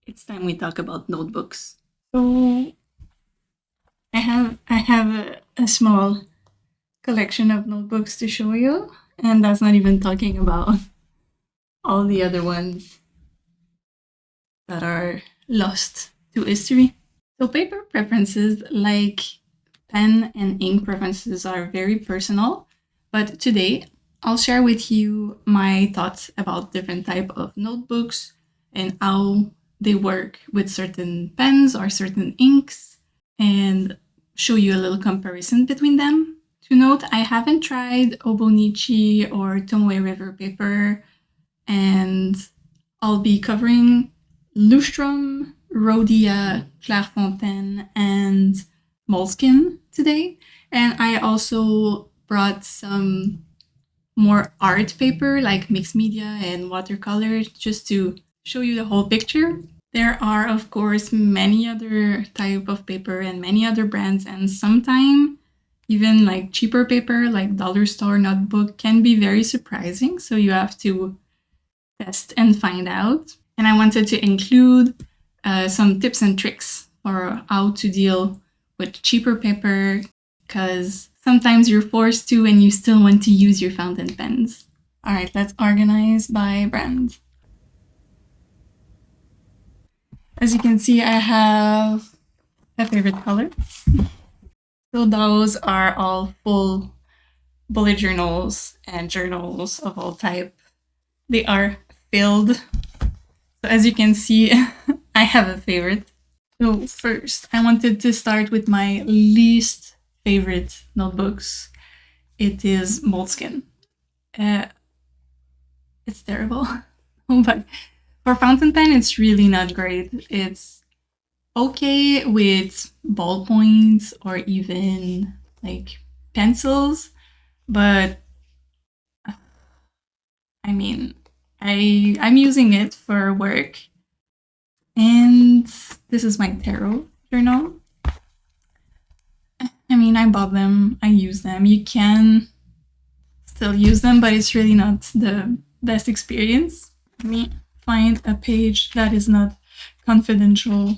it's time we talk about notebooks. So I have a small collection of notebooks to show you, and that's not even talking about all the other ones that are lost to history. So paper preferences like pen and ink preferences are very personal, but today I'll share with you my thoughts about different type of notebooks and how they work with certain pens or certain inks and show you a little comparison between them. To note, I haven't tried hobonichi or tomoe river paper, and I'll be covering Leuchtturm, Rhodia, Clairefontaine, and Moleskine today. And I also brought some more art paper like mixed media and watercolor just to show you the whole picture. There are, of course, many other type of paper and many other brands, and sometimes even like cheaper paper like dollar store notebook can be very surprising. So you have to test and find out. And I wanted to include some tips and tricks for how to deal with cheaper paper, because sometimes you're forced to and you still want to use your fountain pens. All right, let's organize by brand. As you can see, I have a favorite color. So those are all full bullet journals and journals of all type. They are filled. So as you can see, I have a favorite. So first, I wanted to start with my least favorite notebooks. It is Moleskine. It's terrible. But for fountain pen, it's really not great. It's okay with ballpoints or even like pencils, but I mean, I'm using it for work, and this is my tarot journal. I mean, I bought them, I use them. You can still use them, but it's really not the best experience. Let me find a page that is not confidential.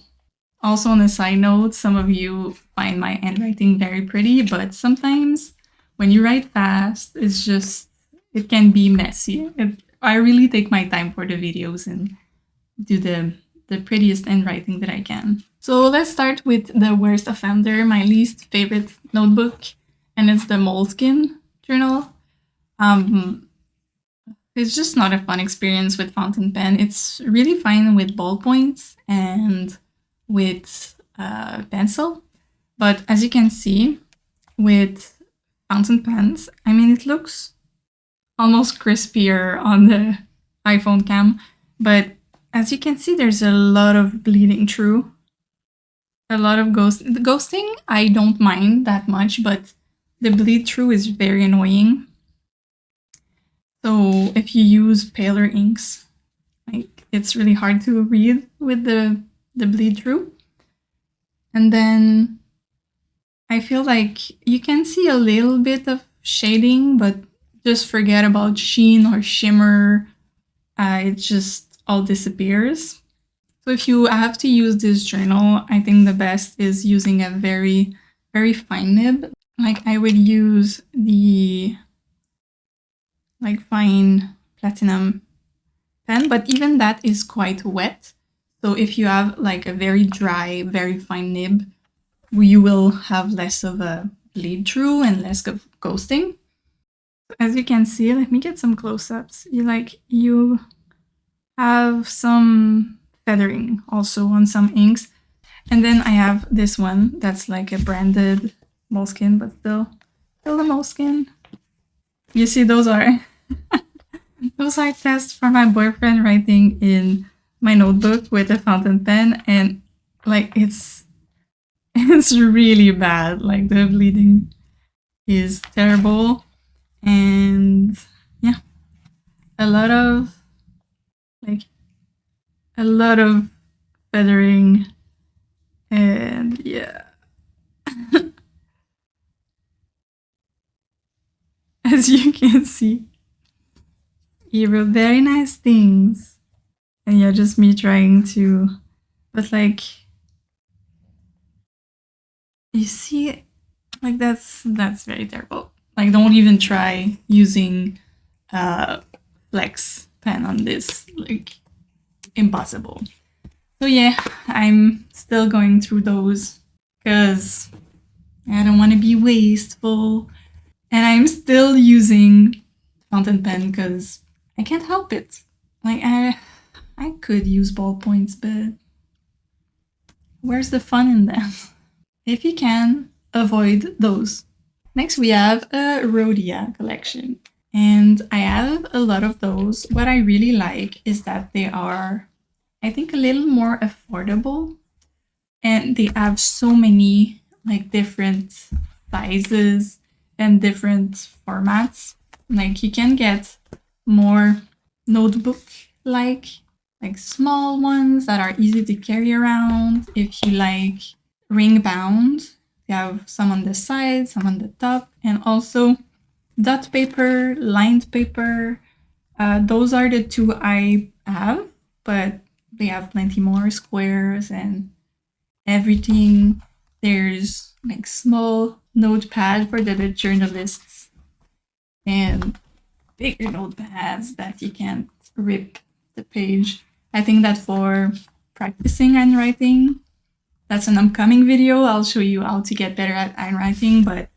Also, on a side note, some of you find my handwriting very pretty, but sometimes when you write fast, it can be messy. I really take my time for the videos and do the prettiest handwriting that I can. So let's start with the worst offender, my least favorite notebook, and it's the Moleskine journal. It's just not a fun experience with fountain pen. It's really fine with ballpoints and with pencil, but as you can see, with fountain pens, I mean, it looks almost crispier on the iPhone cam, but as you can see, there's a lot of bleeding through. A lot of the ghosting, I don't mind that much, but the bleed through is very annoying. So if you use paler inks, like it's really hard to read with the bleed through. And then I feel like you can see a little bit of shading, but just forget about sheen or shimmer. It just all disappears. So if you have to use this journal, I think the best is using a very, very fine nib. Like I would use the like fine platinum pen, but even that is quite wet. So if you have like a very dry, very fine nib, you will have less of a bleed through and less of ghosting. As you can see, let me get some close-ups. You have some feathering also on some inks. And then I have this one that's like a branded Moleskine, but still a Moleskine. You see, those are those are tests for my boyfriend writing in my notebook with a fountain pen, and like it's really bad. Like the bleeding is terrible, and yeah, a lot of feathering, and yeah. As you can see, he wrote very nice things, and yeah, just me trying to But like, you see, like that's very terrible. Like, don't even try using flex pen on this. Like, impossible. So yeah, I'm still going through those because I don't want to be wasteful. And I'm still using fountain pen because I can't help it. Like, I could use ballpoints, but where's the fun in them? If you can, avoid those. Next, we have a Rhodia collection. And I have a lot of those. What I really like is that they are, I think, a little more affordable. And they have so many like different sizes and different formats. Like, you can get more notebook like small ones that are easy to carry around. If you like ring bound, you have some on the side, some on the top, and also dot paper, lined paper. Those are the two I have, but they have plenty more squares and everything. There's like small notepad for the journalists and bigger notepads that you can't rip the page. I think that for practicing handwriting, that's an upcoming video. I'll show you how to get better at handwriting, but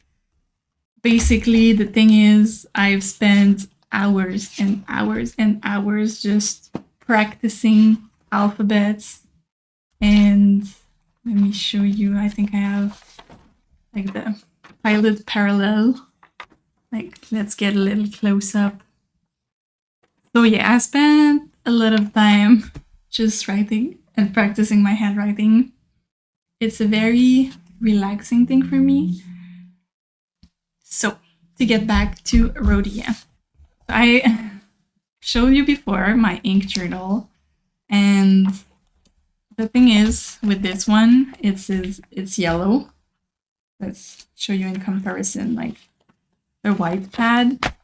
basically the thing is I've spent hours and hours and hours just practicing alphabets. And let me show you. I think I have like the pilot parallel. Like, let's get a little close up. So yeah, I spent a lot of time just writing and practicing my handwriting. It's a very relaxing thing for me. So, to get back to Rhodia, I showed you before my ink journal, and the thing is with this one, it's yellow. Let's show you in comparison, like a white pad.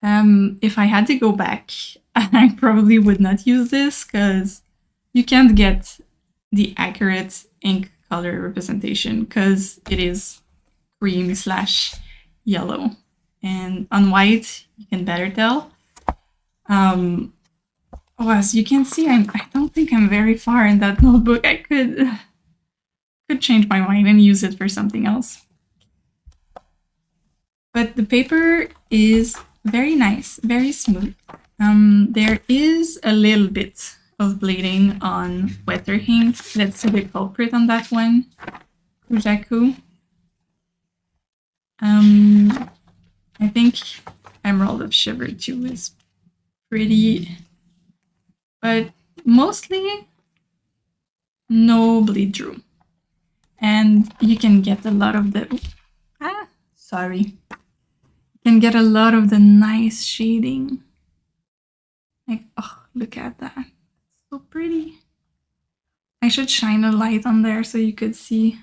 If I had to go back, I probably would not use this because you can't get the accurate ink color representation because it is cream / yellow. And on white, you can better tell. As you can see, I don't think I'm very far in that notebook. I could change my mind and use it for something else. But the paper is very nice, very smooth. There is a little bit of bleeding on wetter ink. Let's see the culprit on that one. Kujaku. I think Emerald of Shiver too is pretty, but mostly no bleed through. And you can get a lot of the, you can get a lot of the nice shading. Like, oh, look at that. So pretty. I should shine a light on there so you could see.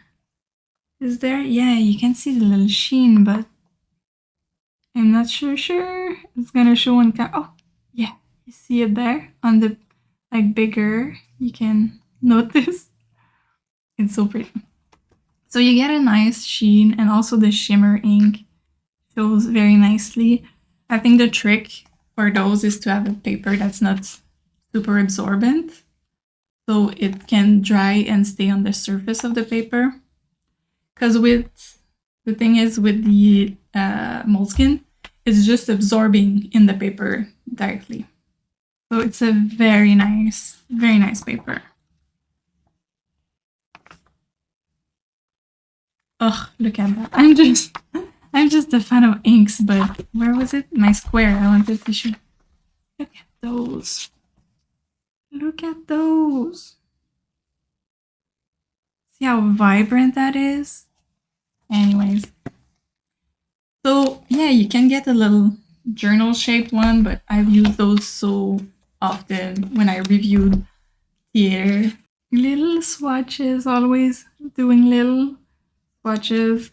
Is there? Yeah, you can see the little sheen, but I'm not sure it's gonna show on camera. Oh, yeah, you see it there on the like bigger. You can notice. It's so pretty. So you get a nice sheen, and also the shimmer ink shows very nicely. I think the trick for those is to have a paper that's not super absorbent, so it can dry and stay on the surface of the paper. Because the thing is with the Moleskine, it's just absorbing in the paper directly. So it's a very nice paper. Oh, look at that. I'm just a fan of inks, but where was it? My square. I wanted to show. Look at those. Look at those. See how vibrant that is? Anyways. So yeah, you can get a little journal shaped one, but I've used those so often when I reviewed theater. Little swatches, always doing little swatches.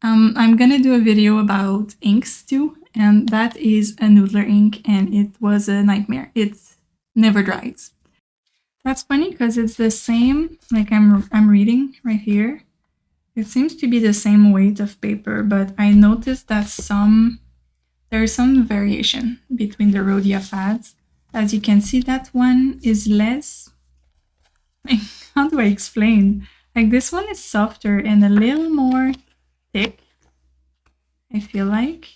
I'm gonna do a video about inks too, and that is a Noodler ink, and it was a nightmare. It never dries. That's funny because it's the same, like I'm reading right here. It seems to be the same weight of paper, but I noticed that there's some variation between the Rhodia pads. As you can see, that one is less, like, how do I explain? Like this one is softer and a little more thick, I feel like.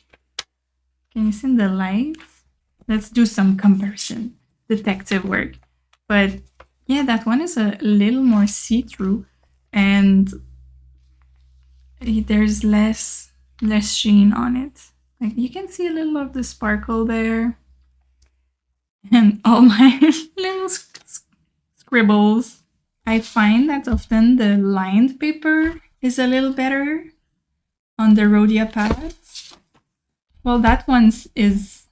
Can you see the lights? Let's do some comparison, detective work. But yeah, that one is a little more see-through and there's less sheen on it. Like you can see a little of the sparkle there. And all my little scribbles. I find that often the lined paper is a little better on the Rhodia pads. Well, that one is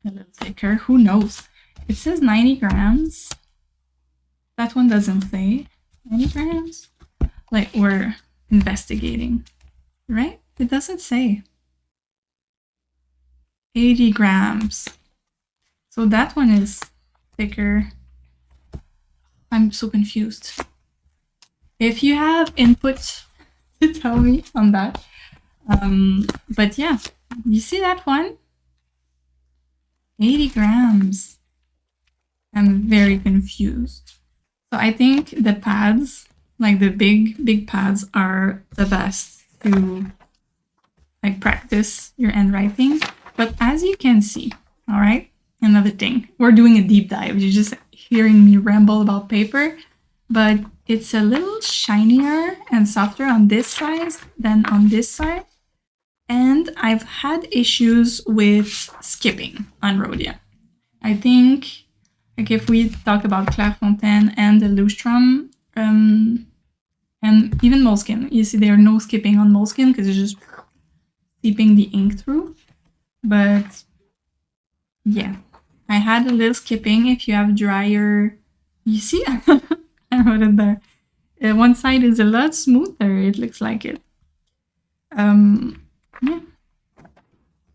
a little thicker. Who knows? It says 90 grams. That one doesn't say 90 grams. Like we're investigating, right? It doesn't say 80 grams. So that one is thicker. I'm so confused. If you have input to tell me on that. But yeah, you see that one? 80 grams. I'm very confused. So I think the pads, like the big pads, are the best to like practice your handwriting. But as you can see, all right, another thing, we're doing a deep dive. You're just hearing me ramble about paper, but it's a little shinier and softer on this side than on this side. And I've had issues with skipping on Rhodia. I think, like if we talk about Clairefontaine and the Leuchtturm, and even Moleskine, you see there are no skipping on Moleskine because it's just seeping the ink through. But yeah, I had a little skipping. If you have drier, you see, I wrote it there. One side is a lot smoother. It looks like it. Yeah.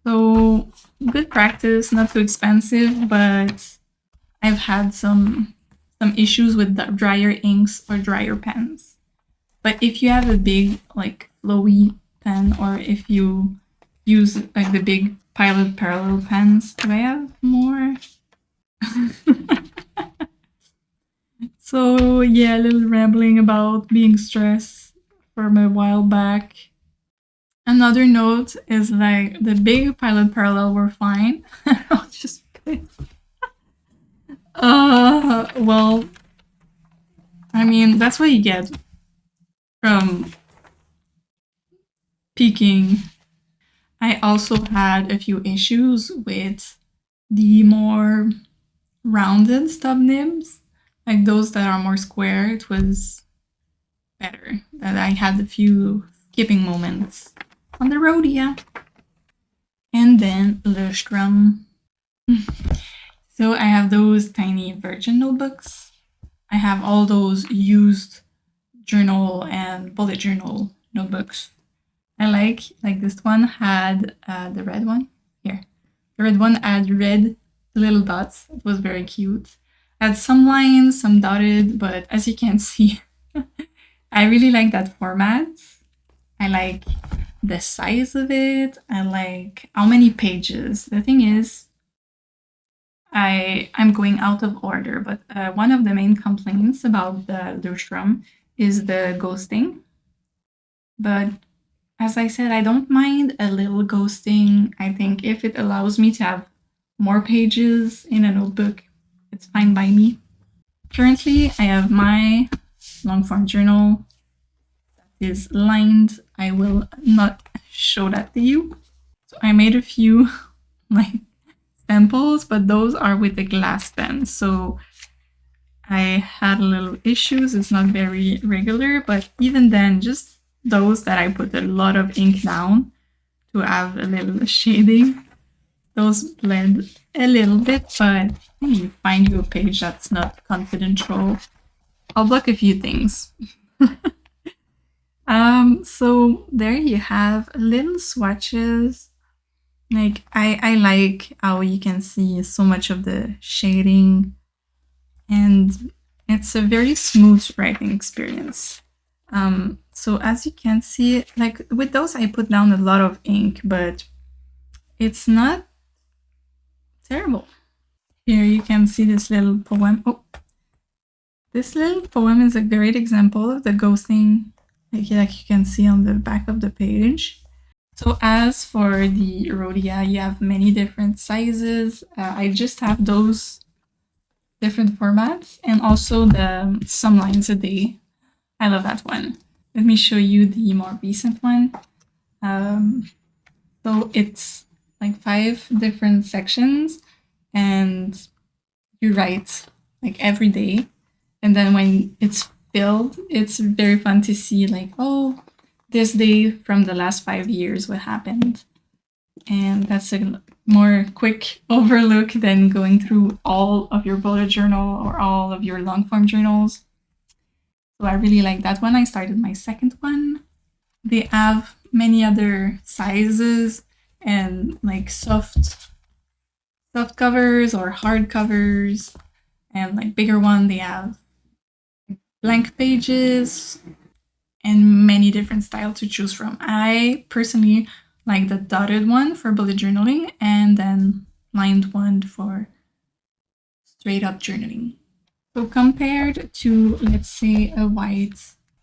So good practice, not too expensive, but I've had some issues with the drier inks or drier pens. But if you have a big like flowy pen, or if you use like the big Pilot parallel pens, do I have more? So yeah, a little rambling about being stressed from a while back. Another note is like the big Pilot parallel were fine. I'll just well, I mean that's what you get from peaking. I also had a few issues with the more rounded stub nibs, like those that are more square. It was better. That I had a few skipping moments on the Rhodia. And then Leuchtturm. So I have those tiny Virgin notebooks. I have all those used journal and bullet journal notebooks. I like this one had the red one. Here. The red one had red little dots. It was very cute. Had some lines, some dotted, but as you can see, I really like that format. I like the size of it. I like how many pages. The thing is, I'm going out of order, but one of the main complaints about the Leuchtturm is the ghosting. But as I said, I don't mind a little ghosting. I think if it allows me to have more pages in a notebook, it's fine by me. Currently, I have my long form journal that is lined. I will not show that to you. So I made a few like samples, but those are with the glass pen. So I had a little issues. It's not very regular, but even then, just those that I put a lot of ink down to have a little shading, those blend a little bit, but when you find you a page that's not confidential, I'll block a few things. So there you have little swatches. Like I like how you can see so much of the shading, and it's a very smooth writing experience. So as you can see, like with those, I put down a lot of ink, but it's not terrible. Here you can see this little poem. Oh, this little poem is a great example of the ghosting, like you can see on the back of the page. So as for the Rhodia, you have many different sizes. I just have those different formats, and also the Some Lines a Day. I love that one. Let me show you the more recent one. So it's like 5 different sections, and you write like every day. And then when it's filled, it's very fun to see like, oh, this day from the last 5 years, what happened. And that's a more quick overlook than going through all of your bullet journal or all of your long form journals. So I really like that one. I started my second one. They have many other sizes and like soft covers or hard covers, and like bigger one, they have blank pages and many different styles to choose from. I personally like the dotted one for bullet journaling, and then lined one for straight up journaling. So compared to, let's say, a white,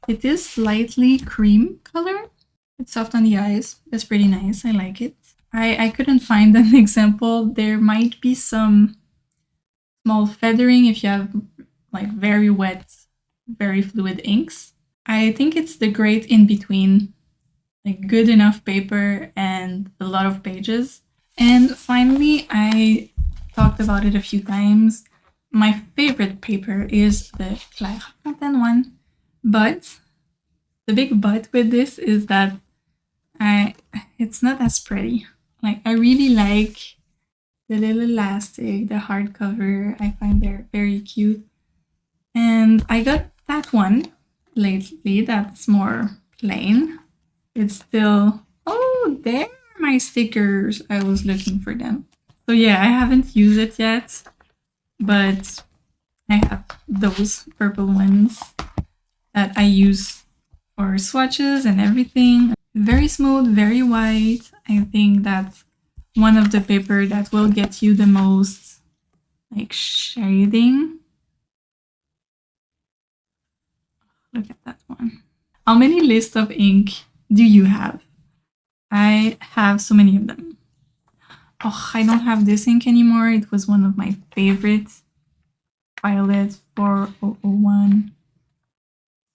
it is slightly cream color. It's soft on the eyes. It's pretty nice. I like it. I couldn't find an example. There might be some small feathering if you have like very wet, very fluid inks. I think it's the great in between, like good enough paper and a lot of pages. And finally, I talked about it a few times. My favorite paper is the Clairefontaine one, but the big but with this is that it's not as pretty. Like I really like the little elastic, the hardcover. I find they're very cute. And I got that one lately that's more plain. It's still, oh, there are my stickers. I was looking for them. So yeah, I haven't used it yet, but I have those purple ones that I use for swatches and everything. Very smooth, very white. I think that's one of the paper that will get you the most like shading. Look at that one. How many lists of ink do you have? I have so many of them. Oh, I don't have this ink anymore. It was one of my favorites. Violet 4001.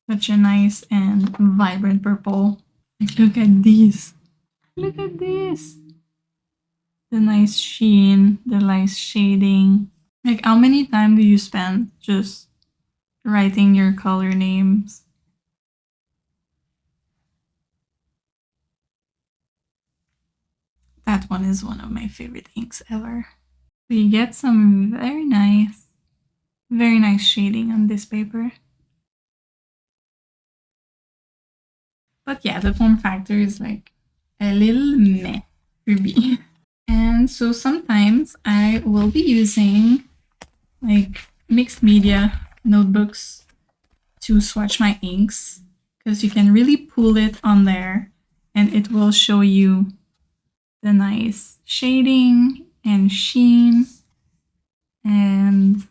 Such a nice and vibrant purple. Like, look at these. Look at this. The nice sheen, the nice shading. Like, how many time do you spend just writing your color names? That one is one of my favorite inks ever. So you get some very nice shading on this paper. But yeah, the form factor is like a little meh for me. And so sometimes I will be using like mixed media notebooks to swatch my inks, because you can really pull it on there and it will show you the nice shading and sheen. And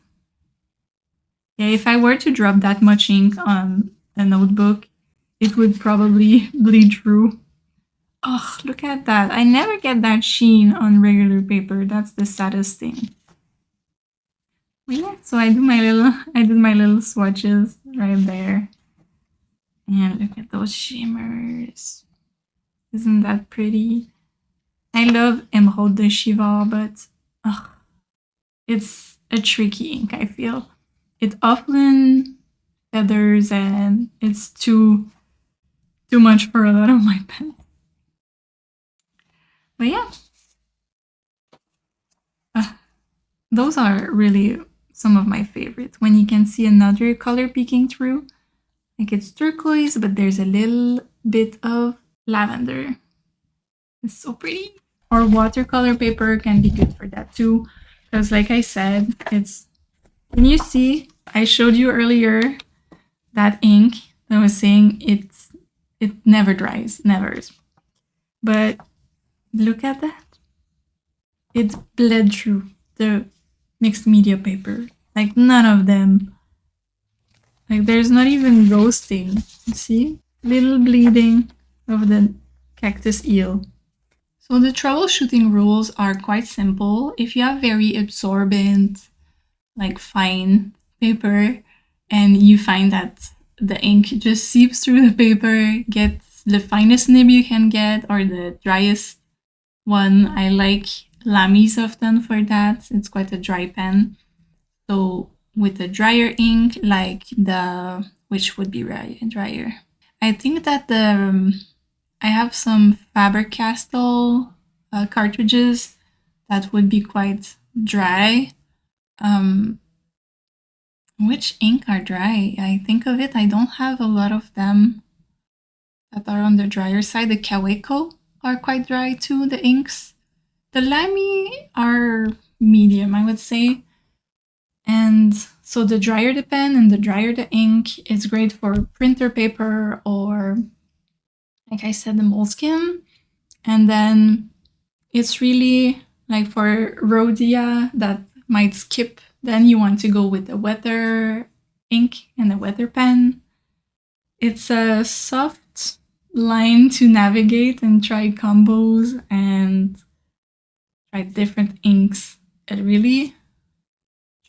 yeah, if I were to drop that much ink on a notebook, it would probably bleed through. Oh, look at that. I never get that sheen on regular paper. That's the saddest thing. But yeah, so I did my little swatches right there. And look at those shimmers. Isn't that pretty? I love Emerald de Shivar, but it's a tricky ink, I feel. It often feathers and it's too much for a lot of my pens. But yeah, those are really some of my favorites. When you can see another color peeking through, like it's turquoise, but there's a little bit of lavender. It's so pretty. Or watercolor paper can be good for that too, because like I said, it's, can you see I showed you earlier that ink that I was saying it never dries, never. But look at that. It bled through the mixed media paper. Like none of them. Like there's not even roasting. See? Little bleeding of the cactus eel. So the troubleshooting rules are quite simple. If you have very absorbent, like fine paper, and you find that the ink just seeps through the paper, get the finest nib you can get or the driest one. I like Lamy often for that. It's quite a dry pen. So with a drier ink, like which would be drier? I think that I have some Faber-Castell cartridges that would be quite dry. Which ink are dry? I think of it, I don't have a lot of them that are on the drier side. The Kaweco are quite dry too, the inks. The Lamy are medium, I would say. And so the drier the pen and the drier the ink, it's great for printer paper or, like I said, the Moleskine. And then it's really like for Rhodia that might skip, then you want to go with a weather ink and a weather pen. It's a soft line to navigate and try combos and try different inks and really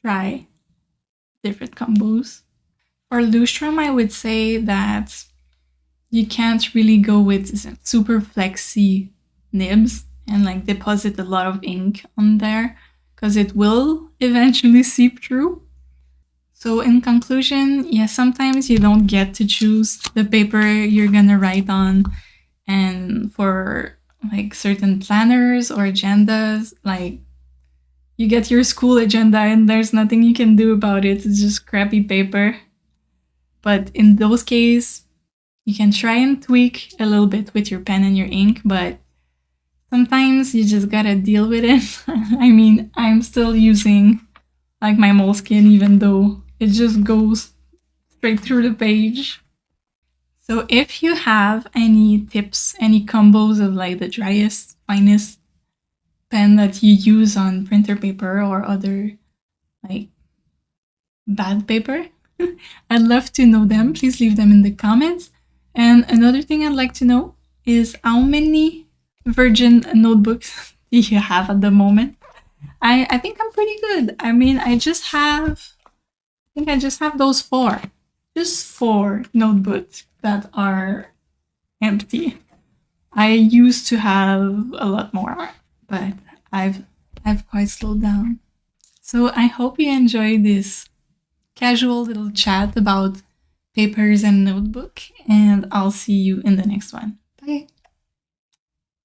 try different combos. For Leuchtturm, I would say that you can't really go with super flexy nibs and like deposit a lot of ink on there because it will eventually seep through. So in conclusion, yes, sometimes you don't get to choose the paper you're gonna write on, and for like certain planners or agendas, like you get your school agenda and there's nothing you can do about it. It's just crappy paper. But in those cases, you can try and tweak a little bit with your pen and your ink, but sometimes you just gotta deal with it. I mean, I'm still using like my Moleskine, even though it just goes straight through the page. So if you have any tips, any combos of like the driest, finest pen that you use on printer paper or other like bad paper, I'd love to know them. Please leave them in the comments. And another thing I'd like to know is how many Virgin notebooks do you have at the moment? I think I'm pretty good. I mean, I just have those 4. Just 4 notebooks that are empty. I used to have a lot more, but I've quite slowed down. So I hope you enjoyed this casual little chat about papers and notebook, and I'll see you in the next one. Bye.